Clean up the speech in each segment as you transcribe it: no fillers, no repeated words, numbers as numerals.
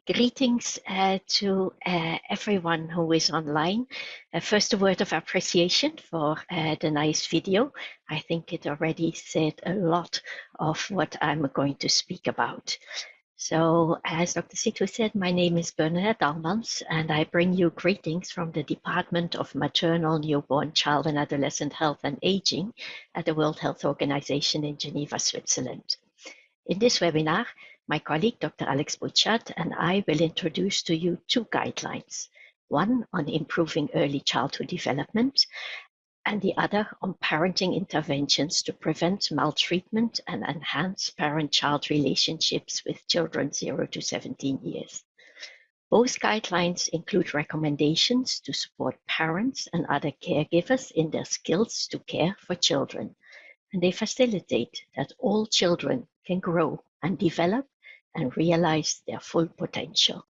Greetings to everyone who is online. First, a word of appreciation for the nice video. I think it already said a lot of what I'm going to speak about. So, as Dr. Situ said, my name is Bernadette Daelmans, and I bring you greetings from the Department of Maternal, Newborn, Child and Adolescent Health and Aging at the World Health Organization in Geneva, Switzerland. In this webinar, my colleague, Dr. Alex Butchart, and I will introduce to you two guidelines, one on improving early childhood development, and the other on parenting interventions to prevent maltreatment and enhance parent-child relationships with children 0 to 17 years. Both guidelines include recommendations to support parents and other caregivers in their skills to care for children, and they facilitate that all children can grow and develop and realize their full potential.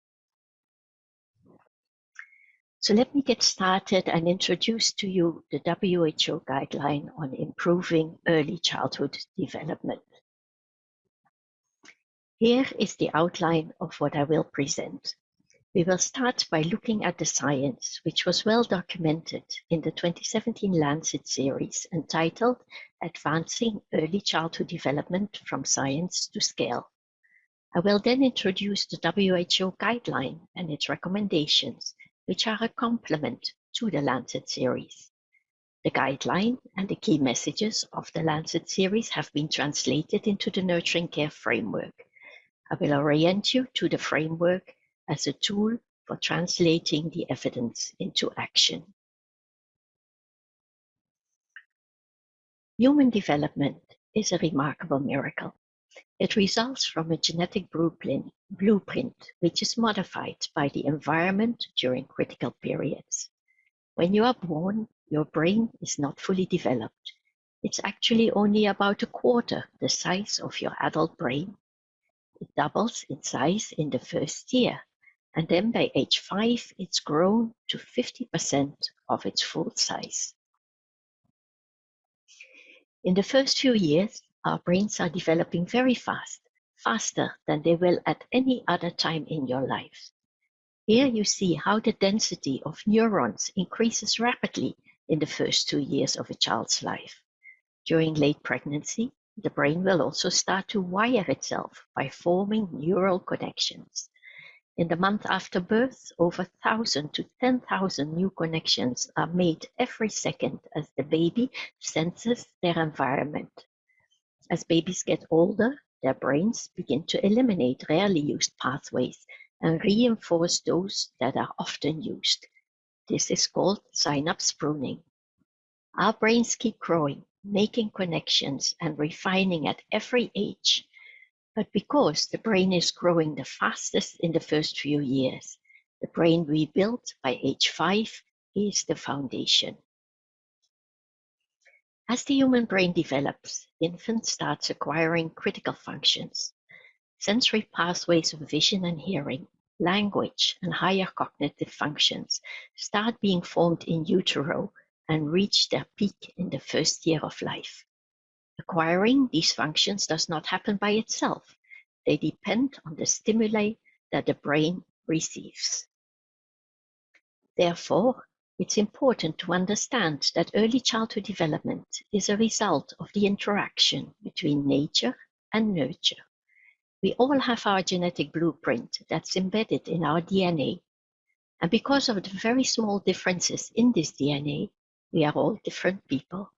So let me get started and introduce to you the WHO guideline on improving early childhood development. Here is the outline of what I will present. We will start by looking at the science, which was well documented in the 2017 Lancet series entitled Advancing Early Childhood Development from Science to Scale. I will then introduce the WHO guideline and its recommendations, which are a complement to the Lancet series. The guideline and the key messages of the Lancet series have been translated into the Nurturing Care Framework. I will orient you to the framework as a tool for translating the evidence into action. Human development is a remarkable miracle. It results from a genetic blueprint which is modified by the environment during critical periods. When you are born, your brain is not fully developed. It's actually only about a quarter the size of your adult brain. It doubles in size in the first year, and then by age 5, it's grown to 50% of its full size. In the first few years, our brains are developing very fast, faster than they will at any other time in your life. Here you see how the density of neurons increases rapidly in the first 2 years of a child's life. During late pregnancy, the brain will also start to wire itself by forming neural connections. In the month after birth, over 1,000 to 10,000 new connections are made every second as the baby senses their environment. As babies get older, their brains begin to eliminate rarely used pathways and reinforce those that are often used. This is called synapse pruning. Our brains keep growing, making connections and refining at every age. But because the brain is growing the fastest in the first few years, the brain we build by age 5 is the foundation. As the human brain develops, infant starts acquiring critical functions. Sensory pathways of vision and hearing, language, and higher cognitive functions start being formed in utero and reach their peak in the first year of life. Acquiring these functions does not happen by itself. They depend on the stimuli that the brain receives. Therefore, it's important to understand that early childhood development is a result of the interaction between nature and nurture. We all have our genetic blueprint that's embedded in our DNA. And because of the very small differences in this DNA, we are all different people.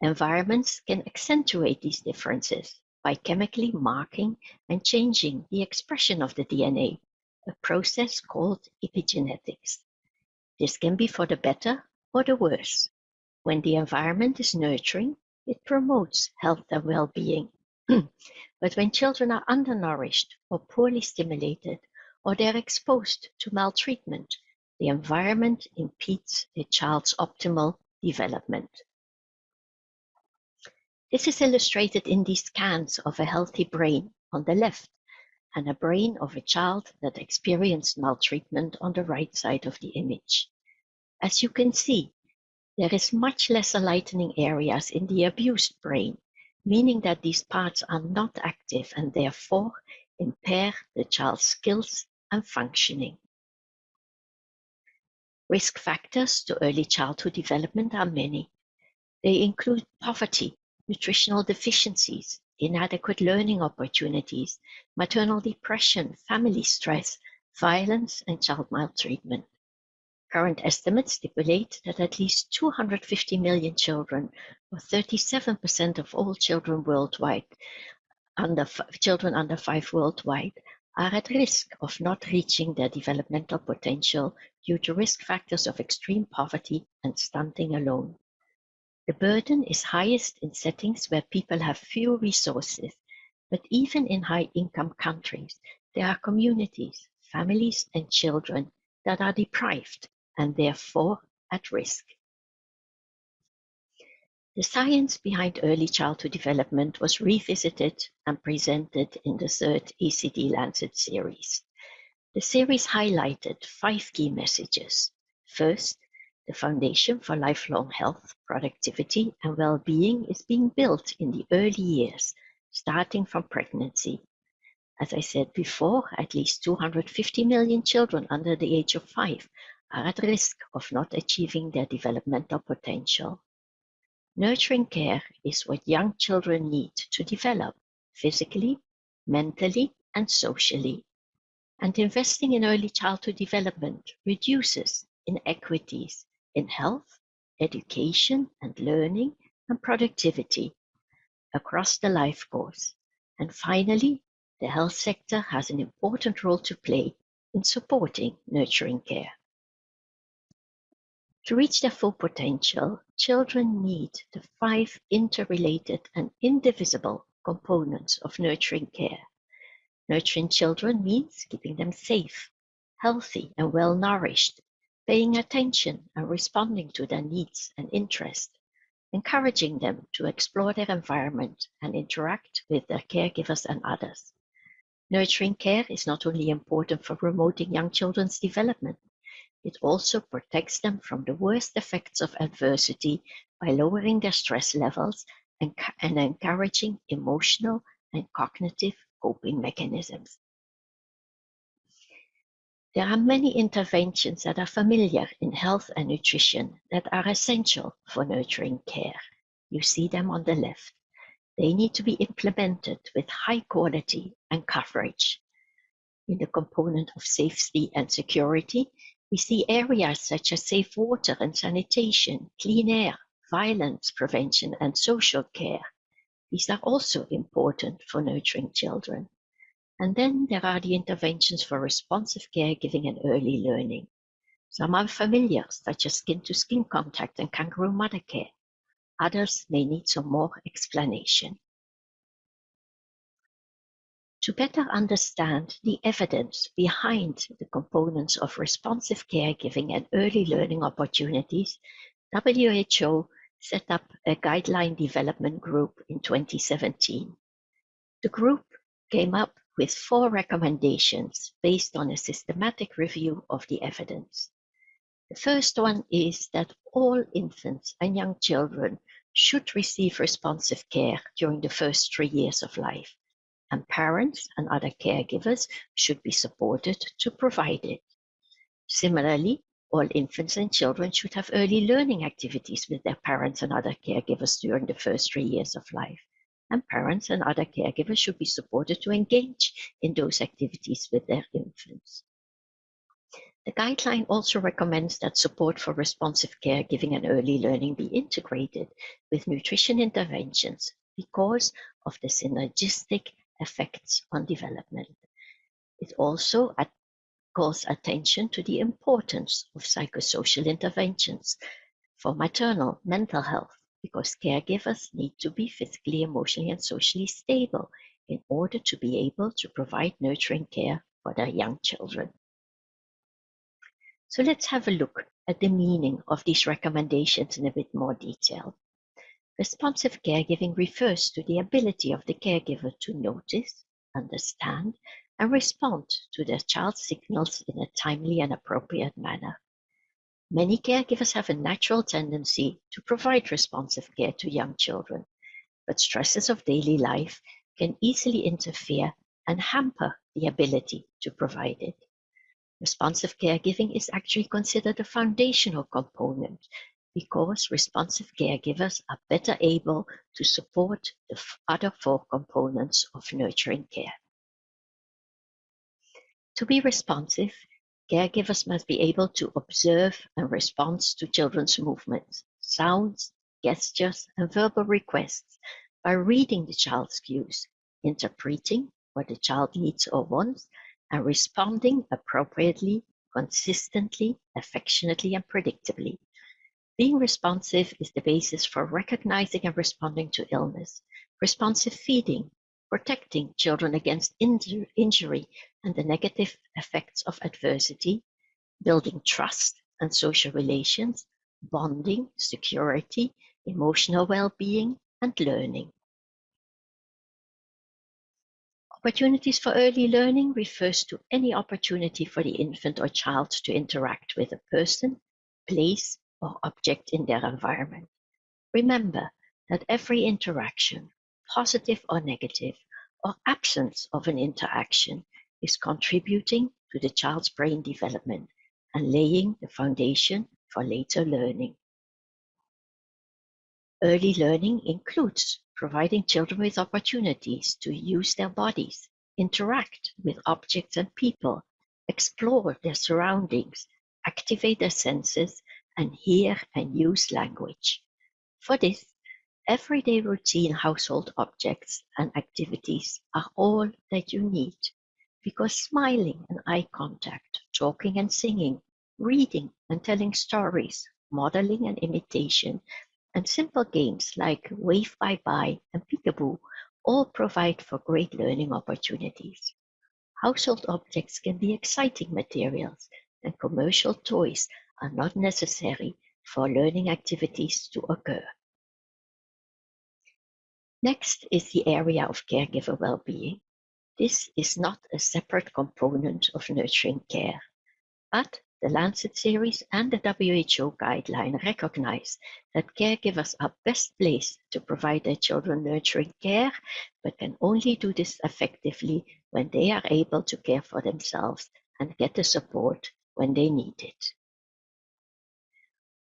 Environments can accentuate these differences by chemically marking and changing the expression of the DNA, a process called epigenetics. This can be for the better or the worse. When the environment is nurturing, it promotes health and well-being. But when children are undernourished or poorly stimulated, or they're exposed to maltreatment, the environment impedes the child's optimal development. This is illustrated in these scans of a healthy brain on the left and a brain of a child that experienced maltreatment on the right side of the image. As you can see, there is much less lightening areas in the abused brain, meaning that these parts are not active and therefore impair the child's skills and functioning. Risk factors to early childhood development are many. They include poverty, nutritional deficiencies, inadequate learning opportunities, maternal depression, family stress, violence, and child maltreatment. Current estimates stipulate that at least 250 million children, or 37% of all children worldwide, children under 5 worldwide, are at risk of not reaching their developmental potential due to risk factors of extreme poverty and stunting alone. The burden is highest in settings where people have few resources, but even in high-income countries, there are communities, families, and children that are deprived and therefore at risk. The science behind early childhood development was revisited and presented in the third ECD Lancet series. The series highlighted 5 key messages. First, the foundation for lifelong health, productivity, and well-being is being built in the early years, starting from pregnancy. As I said before, at least 250 million children under the age of 5 are at risk of not achieving their developmental potential. Nurturing care is what young children need to develop physically, mentally, and socially. And investing in early childhood development reduces inequities in health, education and learning, and productivity across the life course. And finally, the health sector has an important role to play in supporting nurturing care. To reach their full potential, children need the 5 interrelated and indivisible components of nurturing care. Nurturing children means keeping them safe, healthy, and well-nourished, paying attention and responding to their needs and interests, encouraging them to explore their environment and interact with their caregivers and others. Nurturing care is not only important for promoting young children's development, it also protects them from the worst effects of adversity by lowering their stress levels and encouraging emotional and cognitive coping mechanisms. There are many interventions that are familiar in health and nutrition that are essential for nurturing care. You see them on the left. They need to be implemented with high quality and coverage. In the component of safety and security, we see areas such as safe water and sanitation, clean air, violence prevention, and social care. These are also important for nurturing children. And then there are the interventions for responsive caregiving and early learning. Some are familiar, such as skin-to-skin contact and kangaroo mother care. Others may need some more explanation. To better understand the evidence behind the components of responsive caregiving and early learning opportunities, WHO set up a guideline development group in 2017. The group came up with 4 recommendations based on a systematic review of the evidence. The first one is that all infants and young children should receive responsive care during the first 3 years of life, and parents and other caregivers should be supported to provide it. Similarly, all infants and children should have early learning activities with their parents and other caregivers during the first 3 years of life, and parents and other caregivers should be supported to engage in those activities with their infants. The guideline also recommends that support for responsive caregiving and early learning be integrated with nutrition interventions because of the synergistic effects on development. It also calls attention to the importance of psychosocial interventions for maternal mental health, because caregivers need to be physically, emotionally, and socially stable in order to be able to provide nurturing care for their young children. So let's have a look at the meaning of these recommendations in a bit more detail. Responsive caregiving refers to the ability of the caregiver to notice, understand, and respond to their child's signals in a timely and appropriate manner. Many caregivers have a natural tendency to provide responsive care to young children, but stresses of daily life can easily interfere and hamper the ability to provide it. Responsive caregiving is actually considered a foundational component because responsive caregivers are better able to support the other four components of nurturing care. To be responsive, caregivers must be able to observe and respond to children's movements, sounds, gestures, and verbal requests by reading the child's cues, interpreting what the child needs or wants, and responding appropriately, consistently, affectionately, and predictably. Being responsive is the basis for recognizing and responding to illness, responsive feeding, protecting children against injury and the negative effects of adversity, building trust and social relations, bonding, security, emotional well-being, and learning. Opportunities for early learning refers to any opportunity for the infant or child to interact with a person, place, or object in their environment. Remember that every interaction, positive or negative, or absence of an interaction, is contributing to the child's brain development and laying the foundation for later learning. Early learning includes providing children with opportunities to use their bodies, interact with objects and people, explore their surroundings, activate their senses, and hear and use language. For this, everyday routine household objects and activities are all that you need, because smiling and eye contact, talking and singing, reading and telling stories, modeling and imitation, and simple games like Wave Bye Bye and Peekaboo all provide for great learning opportunities. Household objects can be exciting materials, and commercial toys are not necessary for learning activities to occur. Next is the area of caregiver well-being. This is not a separate component of nurturing care, but the Lancet series and the WHO guideline recognize that caregivers are best placed to provide their children nurturing care, but can only do this effectively when they are able to care for themselves and get the support when they need it.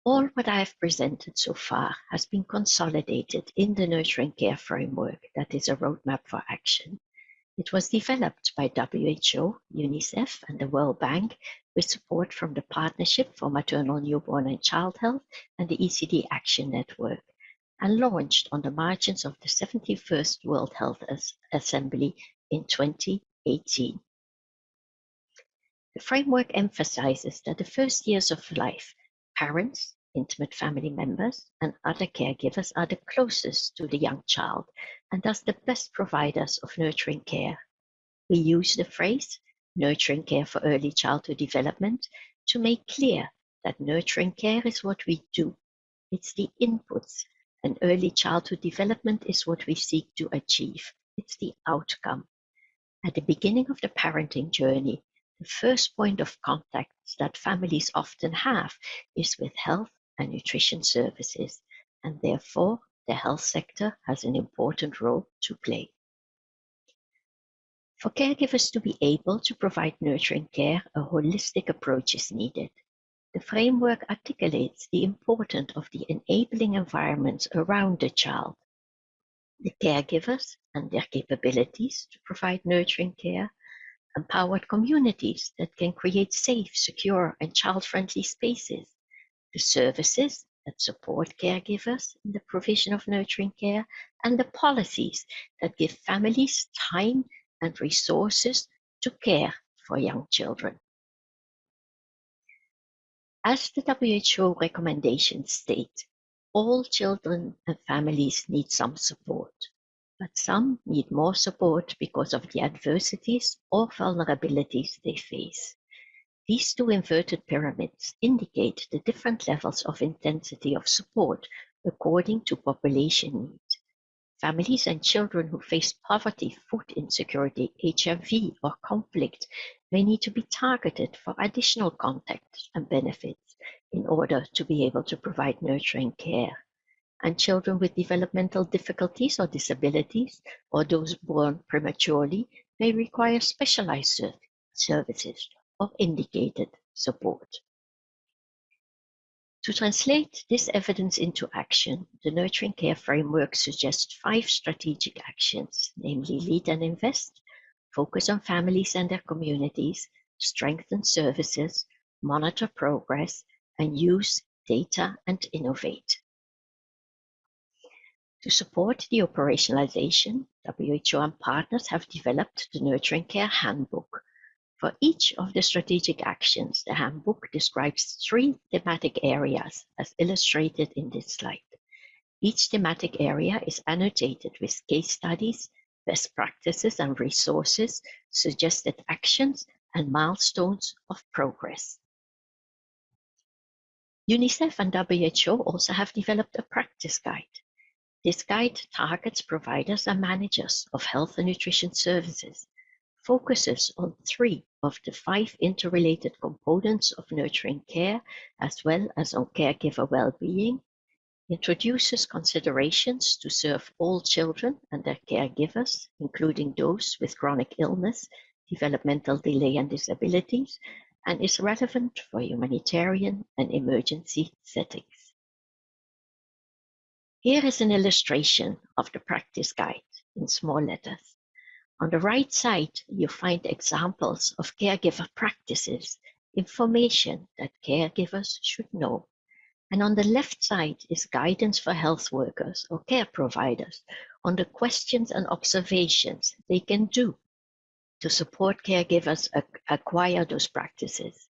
All what I have presented so far has been consolidated in the Nurturing Care Framework that is a roadmap for action. It was developed by WHO, UNICEF, and the World Bank with support from the Partnership for Maternal, Newborn and Child Health and the ECD Action Network, and launched on the margins of the 71st World Health Assembly in 2018. The framework emphasizes that the first years of life, parents, intimate family members, and other caregivers are the closest to the young child and thus the best providers of nurturing care. We use the phrase nurturing care for early childhood development to make clear that nurturing care is what we do. It's the inputs, and early childhood development is what we seek to achieve. It's the outcome. At the beginning of the parenting journey, the first point of contact that families often have is with health and nutrition services, and therefore the health sector has an important role to play. For caregivers to be able to provide nurturing care, a holistic approach is needed. The framework articulates the importance of the enabling environments around the child, the caregivers and their capabilities to provide nurturing care, empowered communities that can create safe, secure, and child-friendly spaces, the services that support caregivers in the provision of nurturing care, and the policies that give families time and resources to care for young children. As the WHO recommendations state, all children and families need some support, but some need more support because of the adversities or vulnerabilities they face. These two inverted pyramids indicate the different levels of intensity of support according to population need. Families and children who face poverty, food insecurity, HIV, or conflict may need to be targeted for additional contacts and benefits in order to be able to provide nurturing care. And children with developmental difficulties or disabilities, or those born prematurely, may require specialized services. or indicated support. To translate this evidence into action, the Nurturing Care Framework suggests 5 strategic actions, namely lead and invest, focus on families and their communities, strengthen services, monitor progress, and use data and innovate. To support the operationalization, WHO and partners have developed the Nurturing Care Handbook. For each of the strategic actions, the handbook describes 3 thematic areas as illustrated in this slide. Each thematic area is annotated with case studies, best practices and resources, suggested actions, and milestones of progress. UNICEF and WHO also have developed a practice guide. This guide targets providers and managers of health and nutrition services, focuses on 3 of the 5 interrelated components of nurturing care, as well as on caregiver well-being, introduces considerations to serve all children and their caregivers, including those with chronic illness, developmental delay and disabilities, and is relevant for humanitarian and emergency settings. Here is an illustration of the practice guide in small letters. On the right side, you find examples of caregiver practices, information that caregivers should know. And on the left side is guidance for health workers or care providers on the questions and observations they can do to support caregivers acquire those practices.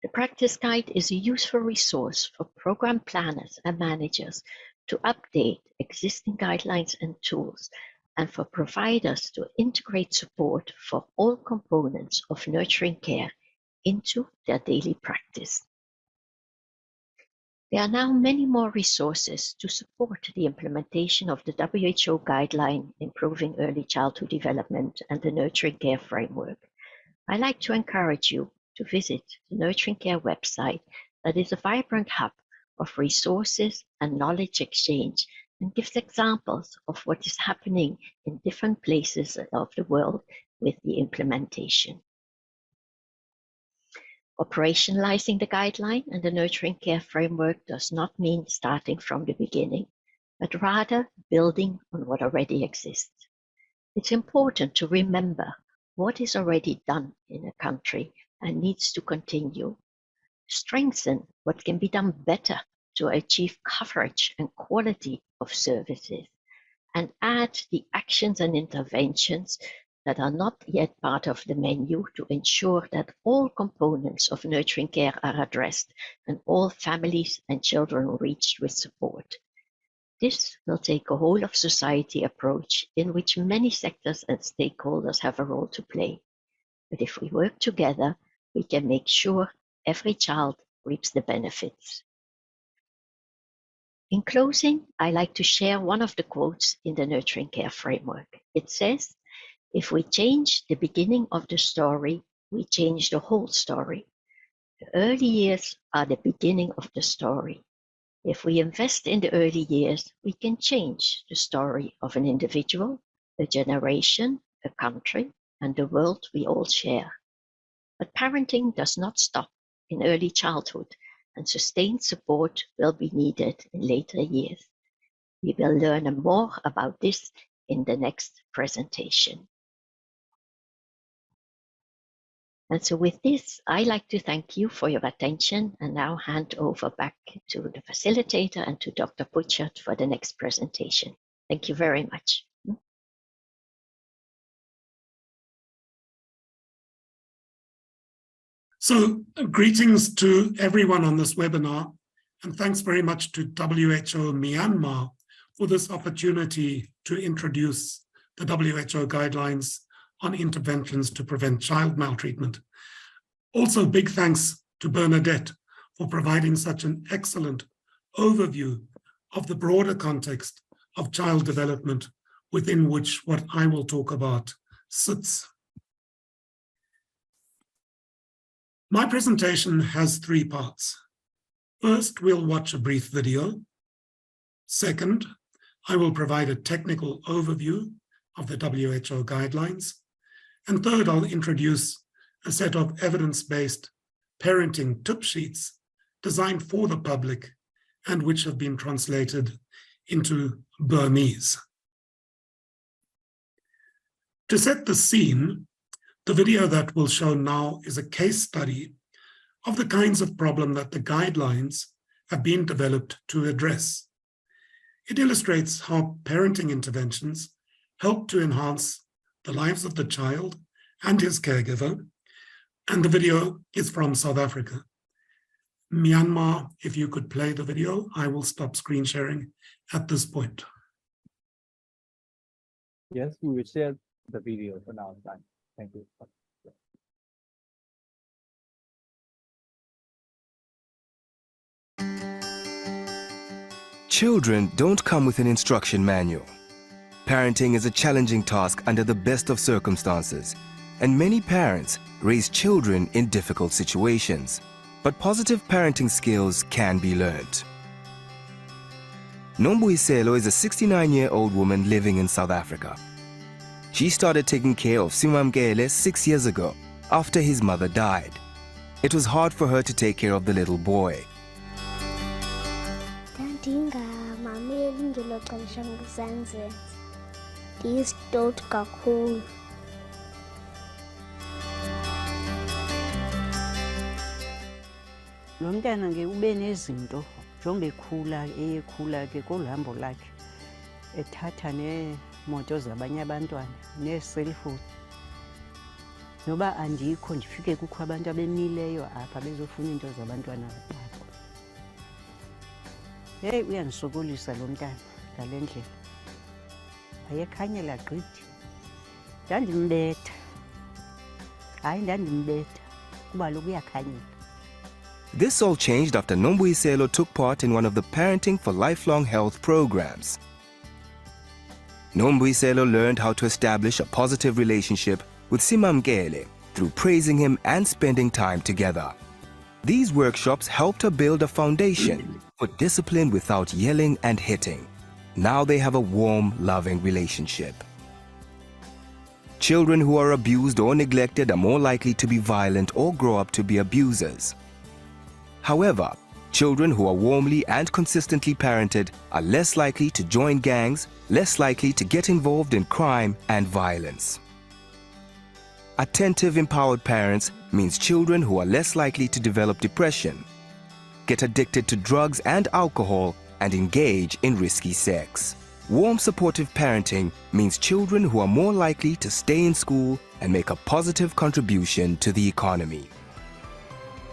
The practice guide is a useful resource for program planners and managers to update existing guidelines and tools, and for providers to integrate support for all components of nurturing care into their daily practice. There are now many more resources to support the implementation of the WHO guideline Improving Early Childhood Development and the Nurturing Care Framework. I'd like to encourage you to visit the Nurturing Care website that is a vibrant hub of resources and knowledge exchange, and gives examples of what is happening in different places of the world with the implementation. Operationalizing the guideline and the Nurturing Care Framework does not mean starting from the beginning, but rather building on what already exists. It's important to remember what is already done in a country and needs to continue, strengthen what can be done better to achieve coverage and quality of services, and add the actions and interventions that are not yet part of the menu to ensure that all components of nurturing care are addressed and all families and children reached with support. This will take a whole of society approach in which many sectors and stakeholders have a role to play. But if we work together, we can make sure every child reaps the benefits. In closing, I like to share one of the quotes in the Nurturing Care Framework. It says, "If we change the beginning of the story, we change the whole story. The early years are the beginning of the story. If we invest in the early years, we can change the story of an individual, a generation, a country, and the world we all share. But parenting does not stop in early childhood, and sustained support will be needed in later years. We will learn more about this in the next presentation." And so with this, I'd like to thank you for your attention and now hand over back to the facilitator and to Dr. Butchart for the next presentation. Thank you very much. So greetings to everyone on this webinar, and thanks very much to WHO Myanmar for this opportunity to introduce the WHO guidelines on interventions to prevent child maltreatment. Also, big thanks to Bernadette for providing such an excellent overview of the broader context of child development within which what I will talk about sits. My presentation has 3 parts. First, we'll watch a brief video. Second, I will provide a technical overview of the WHO guidelines. And third, I'll introduce a set of evidence-based parenting tip sheets designed for the public and which have been translated into Burmese. To set the scene, the video that we'll show now is a case study of the kinds of problem that the guidelines have been developed to address. It illustrates how parenting interventions help to enhance the lives of the child and his caregiver, and the video is from South Africa. Myanmar, if you could play the video, I will stop screen sharing at this point. Yes, we will share the video for now. Thank you. Children don't come with an instruction manual. Parenting is a challenging task under the best of circumstances, and many parents raise children in difficult situations. But positive parenting skills can be learned. Nombuyiselo is a 69-year-old woman living in South Africa. She started taking care of Simamkele 6 years ago after his mother died. It was hard for her to take care of the little boy. Lo mntana ke ube nezinto njengoba ekhula ke koluhambo lakhe ethatha neemoto zabanye abantwana neeselfoni. Noba andikho ndifike kukho abantu abemileyo apha bezofuna iinto zabantwana babo. Hey, uyandisokolisa lo mntana ngale ndlela. Wayekhanyela gqithi. Ndandimbetha. Hayi ndandimbetha kuba lokhu uyakhanyela. This all changed after Nombuyiselo took part in one of the Parenting for Lifelong Health programs. Nombuyiselo learned how to establish a positive relationship with Simamkele through praising him and spending time together. These workshops helped her build a foundation for discipline without yelling and hitting. Now they have a warm, loving relationship. Children who are abused or neglected are more likely to be violent or grow up to be abusers. However, children who are warmly and consistently parented are less likely to join gangs, less likely to get involved in crime and violence. Attentive, empowered parents means children who are less likely to develop depression, get addicted to drugs and alcohol, and engage in risky sex. Warm, supportive parenting means children who are more likely to stay in school and make a positive contribution to the economy.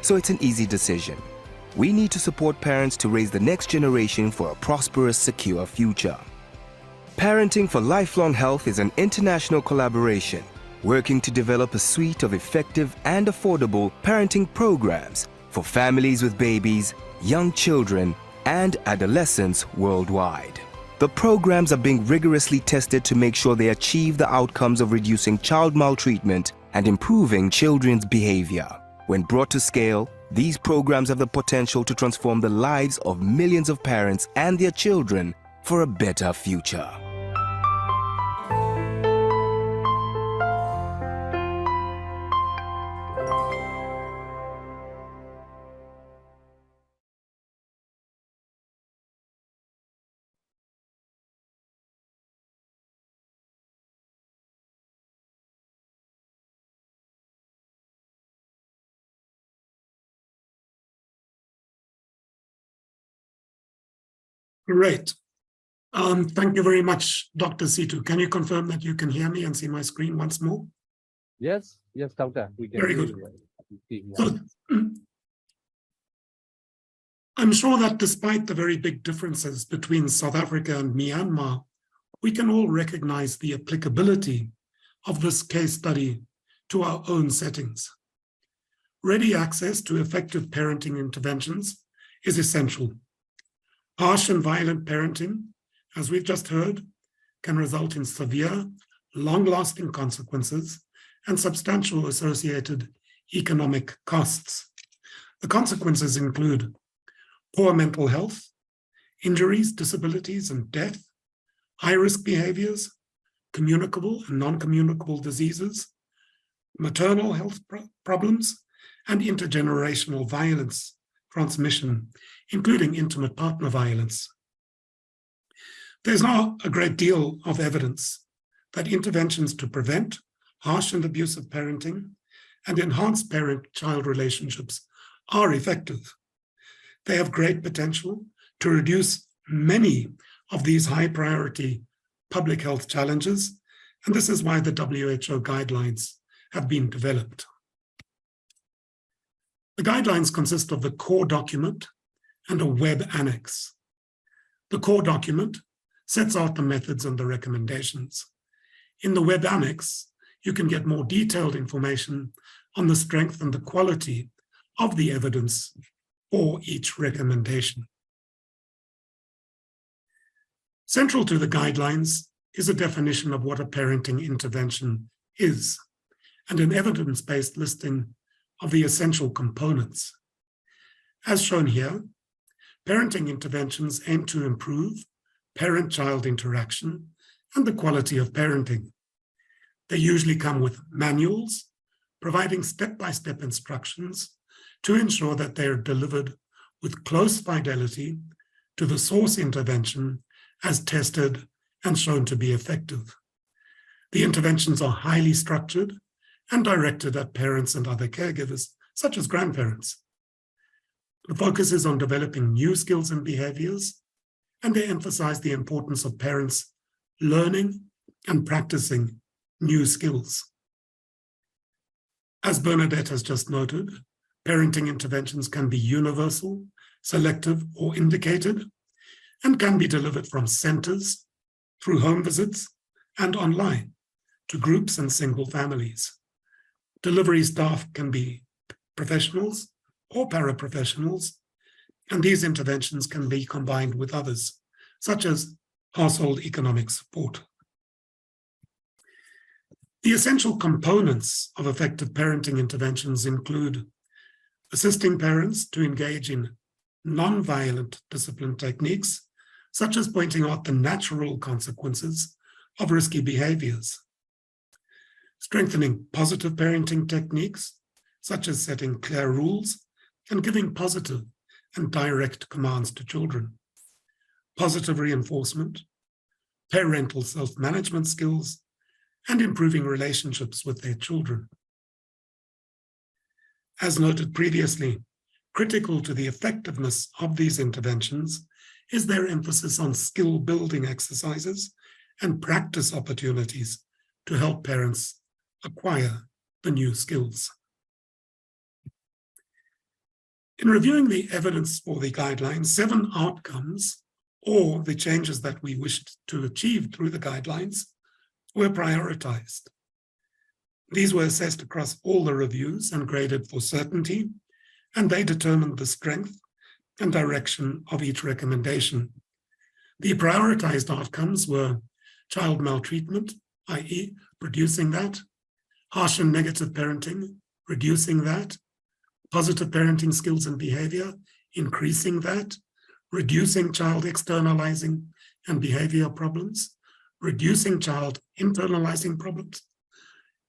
So it's an easy decision. We need to support parents to raise the next generation for a prosperous, secure future. Parenting for Lifelong Health is an international collaboration working to develop a suite of effective and affordable parenting programs for families with babies, young children, and adolescents worldwide. The programs are being rigorously tested to make sure they achieve the outcomes of reducing child maltreatment and improving children's behavior. When brought to scale, these programs have the potential to transform the lives of millions of parents and their children for a better future. Great. Thank you very much, Dr. Situ. Can you confirm that you can hear me and see my screen once more? Yes, doctor. We can Very hear good. you. So, I'm sure that despite the very big differences between South Africa and Myanmar, we can all recognize the applicability of this case study to our own settings. Ready access to effective parenting interventions is essential. Harsh and violent parenting, as we've just heard, can result in severe, long-lasting consequences and substantial associated economic costs. The consequences include poor mental health, injuries, disabilities, and death, high-risk behaviors, communicable and non-communicable diseases, maternal health problems, and intergenerational violence transmission, including intimate partner violence. There's now a great deal of evidence that interventions to prevent harsh and abusive parenting and enhance parent-child relationships are effective. They have great potential to reduce many of these high-priority public health challenges, and this is why the WHO guidelines have been developed. The guidelines consist of the core document and a web annex. The core document sets out the methods and the recommendations. In the web annex, you can get more detailed information on the strength and the quality of the evidence for each recommendation. Central to the guidelines is a definition of what a parenting intervention is, and an evidence-based listing of the essential components. As shown here, parenting interventions aim to improve parent-child interaction and the quality of parenting. They usually come with manuals, providing step-by-step instructions to ensure that they are delivered with close fidelity to the source intervention as tested and shown to be effective. The interventions are highly structured and directed at parents and other caregivers, such as grandparents. The focus is on developing new skills and behaviors, and they emphasize the importance of parents learning and practicing new skills. As Bernadette has just noted, parenting interventions can be universal, selective, or indicated, and can be delivered from centers, through home visits, and online, to groups and single families. Delivery staff can be professionals or paraprofessionals, and these interventions can be combined with others, such as household economic support. The essential components of effective parenting interventions include assisting parents to engage in non-violent discipline techniques, such as pointing out the natural consequences of risky behaviors, strengthening positive parenting techniques, such as setting clear rules and giving positive and direct commands to children, positive reinforcement, parental self-management skills, and improving relationships with their children. As noted previously, critical to the effectiveness of these interventions is their emphasis on skill-building exercises and practice opportunities to help parents acquire the new skills. In reviewing the evidence for the guidelines, 7 outcomes, or the changes that we wished to achieve through the guidelines, were prioritized. These were assessed across all the reviews and graded for certainty, and they determined the strength and direction of each recommendation. The prioritized outcomes were child maltreatment, i.e., reducing that, harsh and negative parenting, reducing that, positive parenting skills and behavior, increasing that, reducing child externalizing and behavior problems, reducing child internalizing problems,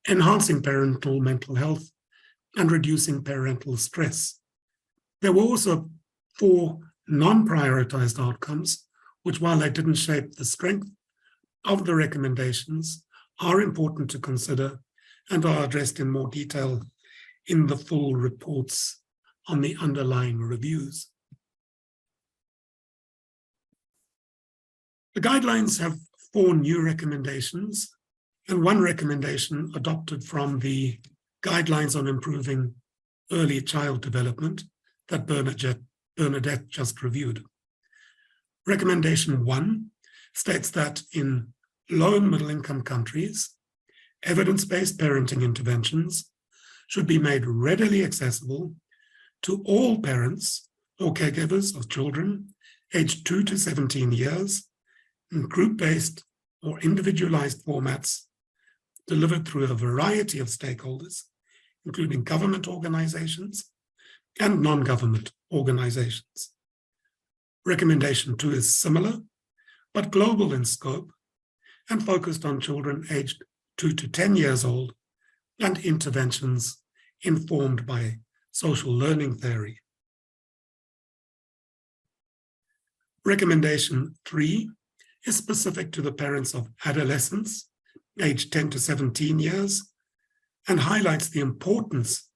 enhancing parental mental health, and reducing parental stress. There were also 4 non-prioritized outcomes, which, while they didn't shape the strength of the recommendations, are important to consider and are addressed in more detail in the full reports on the underlying reviews. The guidelines have 4 new recommendations and 1 recommendation adopted from the guidelines on improving early child development that Bernadette just reviewed. Recommendation 1 states that in low and middle income countries, evidence-based parenting interventions should be made readily accessible to all parents or caregivers of children aged 2 to 17 years in group-based or individualized formats delivered through a variety of stakeholders, including government organizations and non-government organizations. Recommendation 2 is similar, but global in scope and focused on children aged 2 to 10 years old and interventions informed by social learning theory. Recommendation 3 is specific to the parents of adolescents, aged 10 to 17 years, and highlights the importance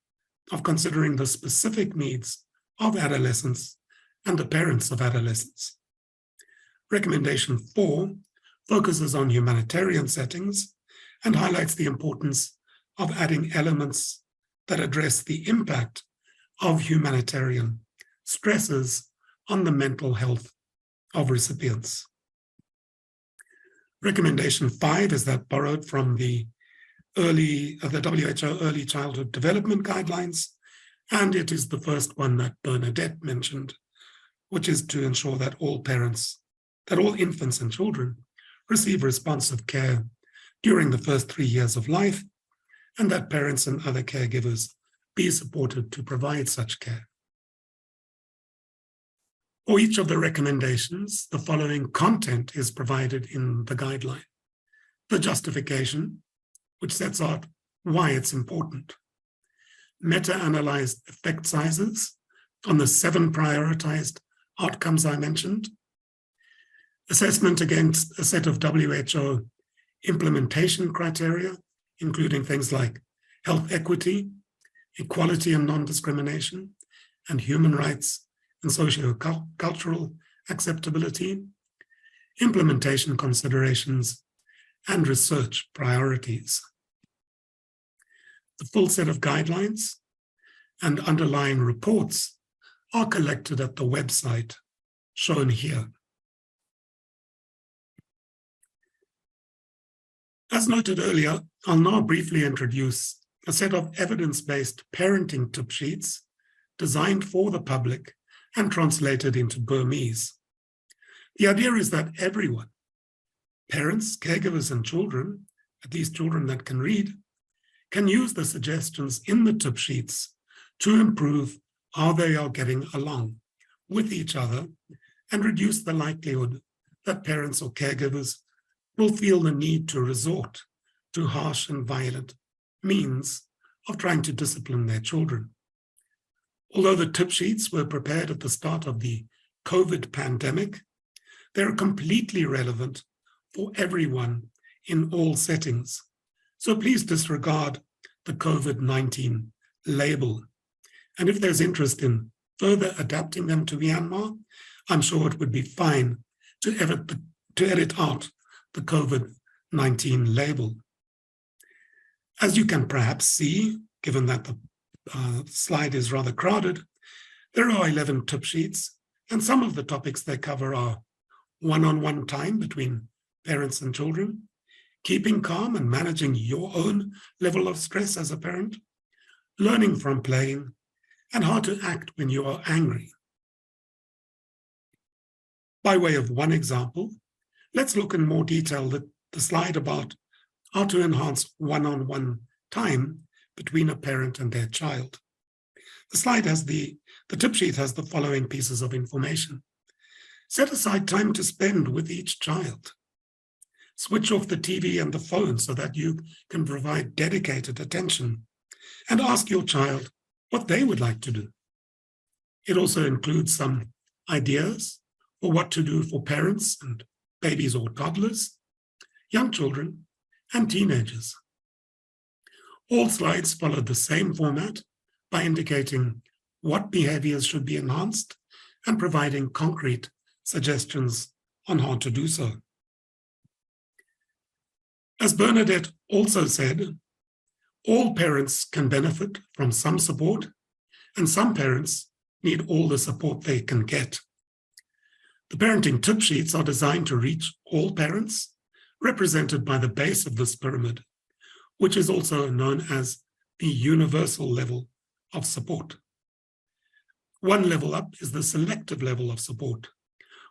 of considering the specific needs of adolescents and the parents of adolescents. Recommendation 4 focuses on humanitarian settings and highlights the importance of adding elements that address the impact of humanitarian stresses on the mental health of recipients. Recommendation 5 is that borrowed from the WHO Early Childhood Development Guidelines, and it is the first one that Bernadette mentioned, which is to ensure that all infants and children receive responsive care during the first 3 years of life, and that parents and other caregivers be supported to provide such care. For each of the recommendations, the following content is provided in the guideline. The justification, which sets out why it's important. Meta-analyzed effect sizes on the 7 prioritized outcomes I mentioned. Assessment against a set of WHO implementation criteria, including things like health equity, equality and non-discrimination, and human rights and socio-cultural acceptability, implementation considerations, and research priorities. The full set of guidelines and underlying reports are collected at the website shown here. As noted earlier, I'll now briefly introduce a set of evidence-based parenting tip sheets designed for the public and translated into Burmese. The idea is that everyone, parents, caregivers, and children, at least children that can read, can use the suggestions in the tip sheets to improve how they are getting along with each other and reduce the likelihood that parents or caregivers will feel the need to resort to harsh and violent means of trying to discipline their children. Although the tip sheets were prepared at the start of the COVID pandemic, they're completely relevant for everyone in all settings. So please disregard the COVID-19 label. And if there's interest in further adapting them to Myanmar, I'm sure it would be fine to edit out the COVID-19 label. As you can perhaps see, given that the slide is rather crowded, there are 11 tip sheets, and some of the topics they cover are one-on-one time between parents and children, keeping calm and managing your own level of stress as a parent, learning from playing, and how to act when you are angry. By way of one example, let's look in more detail at the slide about how to enhance one-on-one time between a parent and their child. The tip sheet has the following pieces of information. Set aside time to spend with each child. Switch off the TV and the phone so that you can provide dedicated attention, and ask your child what they would like to do. It also includes some ideas for what to do for parents and babies or toddlers, young children, and teenagers. All slides follow the same format by indicating what behaviors should be enhanced and providing concrete suggestions on how to do so. As Bernadette also said, all parents can benefit from some support, and some parents need all the support they can get. The parenting tip sheets are designed to reach all parents, represented by the base of this pyramid, which is also known as the universal level of support. One level up is the selective level of support,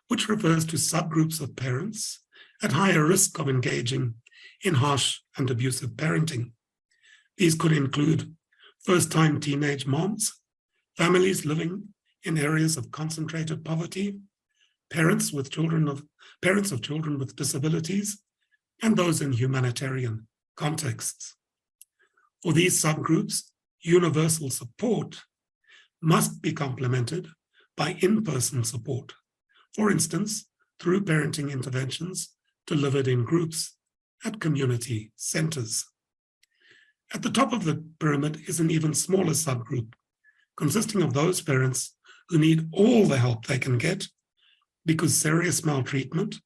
which refers to subgroups of parents at higher risk of engaging in harsh and abusive parenting. These could include first-time teenage moms, families living in areas of concentrated poverty, parents of children with disabilities, and those in humanitarian contexts. For these subgroups, universal support must be complemented by in-person support, for instance, through parenting interventions delivered in groups at community centers. At the top of the pyramid is an even smaller subgroup, consisting of those parents who need all the help they can get because serious maltreatment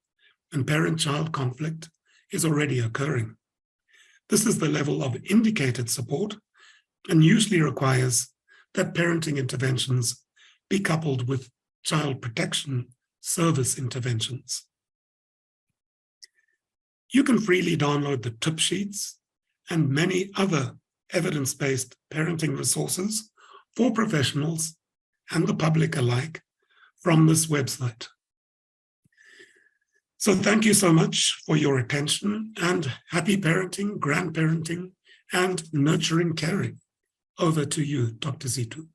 and parent-child conflict is already occurring. This is the level of indicated support and usually requires that parenting interventions be coupled with child protection service interventions. You can freely download the tip sheets and many other evidence-based parenting resources for professionals and the public alike from this website. So thank you so much for your attention, and happy parenting, grandparenting, and nurturing caring. Over to you, Dr. Zitu.